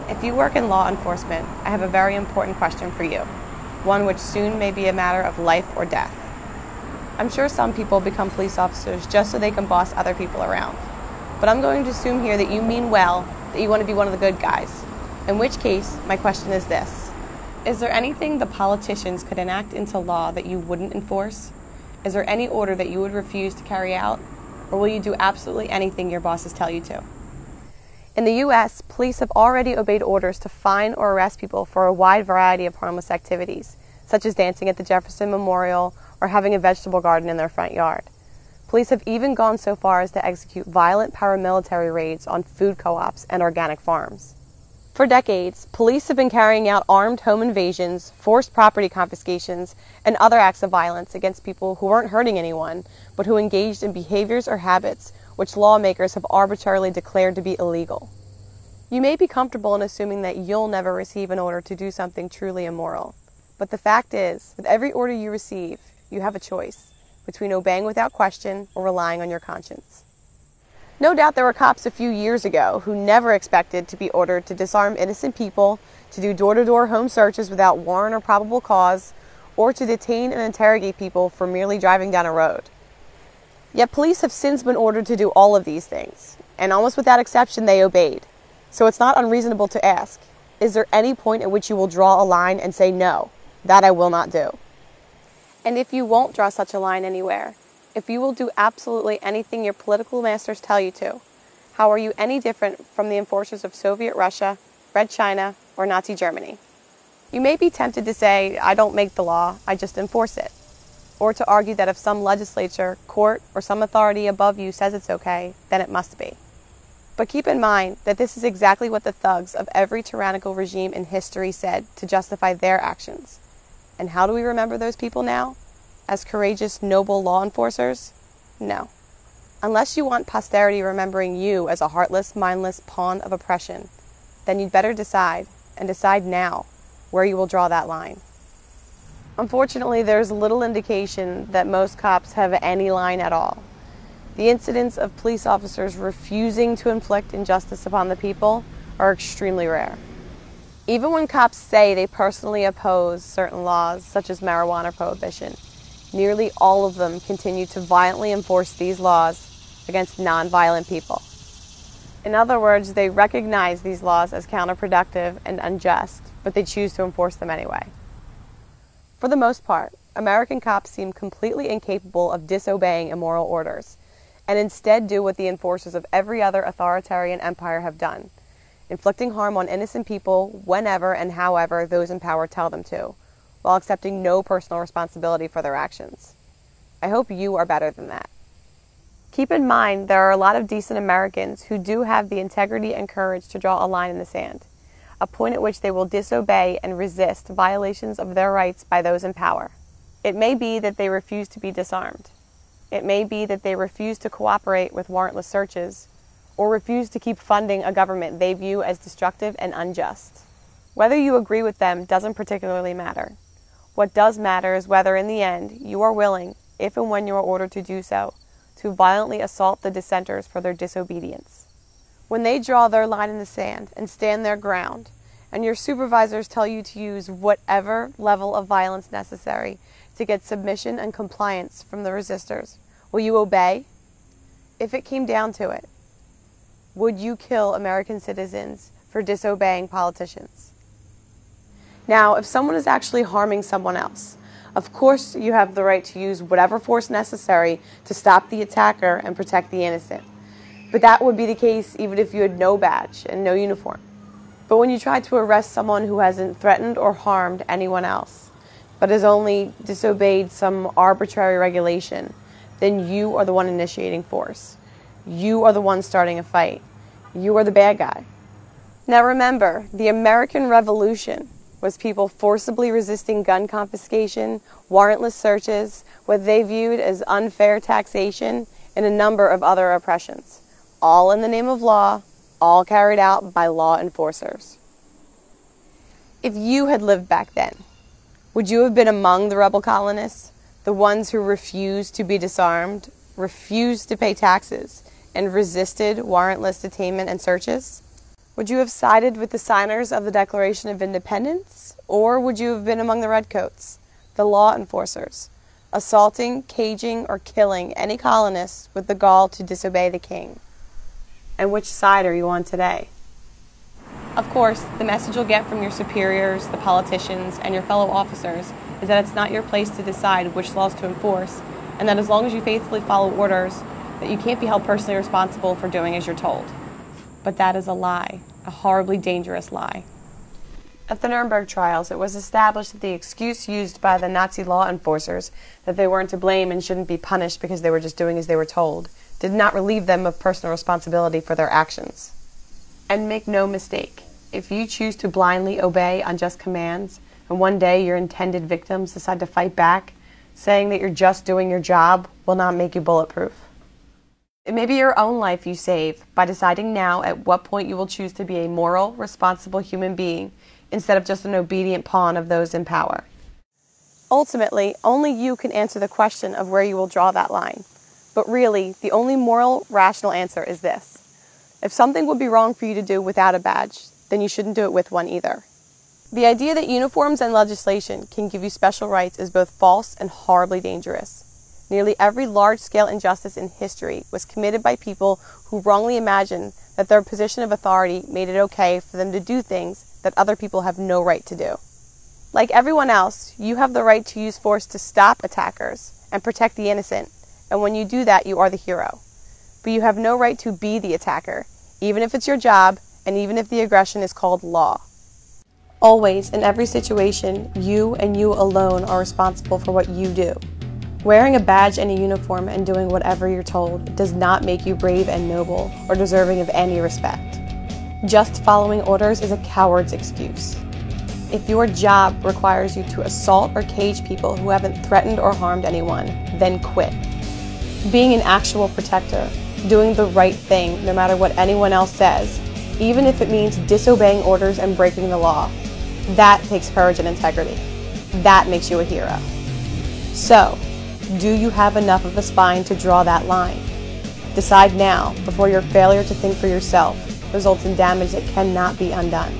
If you work in law enforcement, I have a very important question for you, one which soon may be a matter of life or death. I'm sure some people become police officers just so they can boss other people around, but I'm going to assume here that you mean well, that you want to be one of the good guys, in which case, my question is this. Is there anything the politicians could enact into law that you wouldn't enforce? Is there any order that you would refuse to carry out, or will you do absolutely anything your bosses tell you to? In the U.S., police have already obeyed orders to fine or arrest people for a wide variety of harmless activities, such as dancing at the Jefferson Memorial or having a vegetable garden in their front yard. Police have even gone so far as to execute violent paramilitary raids on food co-ops and organic farms. For decades, police have been carrying out armed home invasions, forced property confiscations, and other acts of violence against people who weren't hurting anyone, but who engaged in behaviors or habits which lawmakers have arbitrarily declared to be illegal. You may be comfortable in assuming that you'll never receive an order to do something truly immoral. But the fact is, with every order you receive, you have a choice between obeying without question or relying on your conscience. No doubt there were cops a few years ago who never expected to be ordered to disarm innocent people, to do door-to-door home searches without warrant or probable cause, or to detain and interrogate people for merely driving down a road. Yet police have since been ordered to do all of these things, and almost without exception they obeyed. So it's not unreasonable to ask, is there any point at which you will draw a line and say, no, that I will not do? And if you won't draw such a line anywhere, if you will do absolutely anything your political masters tell you to, how are you any different from the enforcers of Soviet Russia, Red China, or Nazi Germany? You may be tempted to say, I don't make the law, I just enforce it. Or to argue that if some legislature, court, or some authority above you says it's okay, then it must be. But keep in mind that this is exactly what the thugs of every tyrannical regime in history said to justify their actions. And how do we remember those people now? As courageous, noble law enforcers? No. Unless you want posterity remembering you as a heartless, mindless pawn of oppression, then you'd better decide, and decide now, where you will draw that line. Unfortunately, there's little indication that most cops have any line at all. The incidents of police officers refusing to inflict injustice upon the people are extremely rare. Even when cops say they personally oppose certain laws, such as marijuana prohibition, nearly all of them continue to violently enforce these laws against non-violent people. In other words, they recognize these laws as counterproductive and unjust, but they choose to enforce them anyway. For the most part, American cops seem completely incapable of disobeying immoral orders, and instead do what the enforcers of every other authoritarian empire have done, inflicting harm on innocent people whenever and however those in power tell them to, while accepting no personal responsibility for their actions. I hope you are better than that. Keep in mind there are a lot of decent Americans who do have the integrity and courage to draw a line in the sand, a point at which they will disobey and resist violations of their rights by those in power. It may be that they refuse to be disarmed. It may be that they refuse to cooperate with warrantless searches, or refuse to keep funding a government they view as destructive and unjust. Whether you agree with them doesn't particularly matter. What does matter is whether in the end you are willing, if and when you are ordered to do so, to violently assault the dissenters for their disobedience. When they draw their line in the sand and stand their ground, and your supervisors tell you to use whatever level of violence necessary to get submission and compliance from the resistors, will you obey? If it came down to it, would you kill American citizens for disobeying politicians? Now, if someone is actually harming someone else, of course you have the right to use whatever force necessary to stop the attacker and protect the innocent. But that would be the case even if you had no badge and no uniform. But when you try to arrest someone who hasn't threatened or harmed anyone else, but has only disobeyed some arbitrary regulation, then you are the one initiating force. You are the one starting a fight. You are the bad guy. Now remember, the American Revolution was people forcibly resisting gun confiscation, warrantless searches, what they viewed as unfair taxation, and a number of other oppressions, all in the name of law, all carried out by law enforcers. If you had lived back then, would you have been among the rebel colonists, the ones who refused to be disarmed, refused to pay taxes, and resisted warrantless detainment and searches? Would you have sided with the signers of the Declaration of Independence, or would you have been among the redcoats, the law enforcers, assaulting, caging, or killing any colonists with the gall to disobey the king? And which side are you on today? Of course, the message you'll get from your superiors, the politicians, and your fellow officers is that it's not your place to decide which laws to enforce, and that as long as you faithfully follow orders, that you can't be held personally responsible for doing as you're told. But that is a lie, a horribly dangerous lie. At the Nuremberg trials, it was established that the excuse used by the Nazi law enforcers that they weren't to blame and shouldn't be punished because they were just doing as they were told did not relieve them of personal responsibility for their actions. And make no mistake, if you choose to blindly obey unjust commands, and one day your intended victims decide to fight back, saying that you're just doing your job will not make you bulletproof. It may be your own life you save by deciding now at what point you will choose to be a moral, responsible human being instead of just an obedient pawn of those in power. Ultimately, only you can answer the question of where you will draw that line. But really, the only moral, rational answer is this. If something would be wrong for you to do without a badge, then you shouldn't do it with one either. The idea that uniforms and legislation can give you special rights is both false and horribly dangerous. Nearly every large-scale injustice in history was committed by people who wrongly imagined that their position of authority made it okay for them to do things that other people have no right to do. Like everyone else, you have the right to use force to stop attackers and protect the innocent, and when you do that, you are the hero. But you have no right to be the attacker, even if it's your job, and even if the aggression is called law. Always, in every situation, you and you alone are responsible for what you do. Wearing a badge and a uniform and doing whatever you're told does not make you brave and noble or deserving of any respect. Just following orders is a coward's excuse. If your job requires you to assault or cage people who haven't threatened or harmed anyone, then quit. Being an actual protector, doing the right thing no matter what anyone else says, even if it means disobeying orders and breaking the law, that takes courage and integrity. That makes you a hero. So, do you have enough of a spine to draw that line? Decide now, before your failure to think for yourself results in damage that cannot be undone.